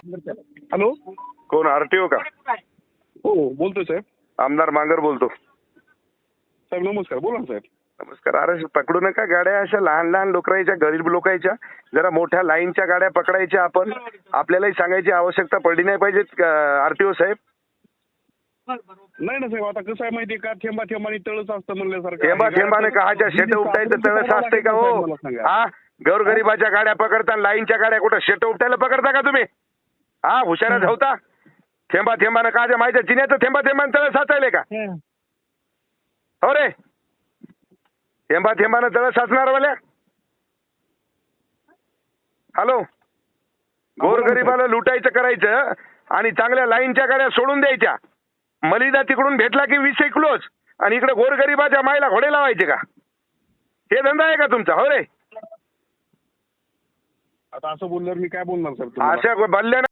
Hello. कोण RTO का? हो बोलतोय साहेब. आमदार मांगर बोलतो. साहेब नमस्कार. बोला ना साहेब. नमस्कार. अरे पकडू नका गाड्या अशा लहान लहान लोकांच्या, गरीब लोकांच्या. जरा मोठ्या लाईनच्या गाड्या पकडायच्या आपण. आपल्यालाही सांगायची आवश्यकता पडली नाही पाहिजे आरटीओ साहेब. नाही ना साहेब, आता कसं आहे माहितीये का, थेंबा थेंबाने तळच असतं म्हणल्यासारखं. थेंबा थेंबाने काहाच्या शेट उपटायचं तळस असते का हो? हा, गोरगरिबाच्या गाड्या पकडता, लाईनच्या गाड्या कुठं शेट उपटायला पकडता का तुम्ही? हा, हुशारच होता. थेंबा थेंबाने काहाच्या माहिती चिन्याचं थेंबा थेंबाने तळ साचायले का? हो रे, थेंबा थेंबाने तळ साचणार वाल्या. हॅलो. गोरगरिबाला लुटायचं करायचं आणि चांगल्या लाईनच्या गाड्या सोडून द्यायच्या. मलिदा तिकडून भेटला की 20 किलोच आणि इकडे गोरगरिबाच्या मायला घोडे लावायचे का? हे धंदा आहे का तुमचा? हो रे. आता असं बोलल्यावर मी काय बोलणार साहेब तुम्हाला? अशा बल्ल्या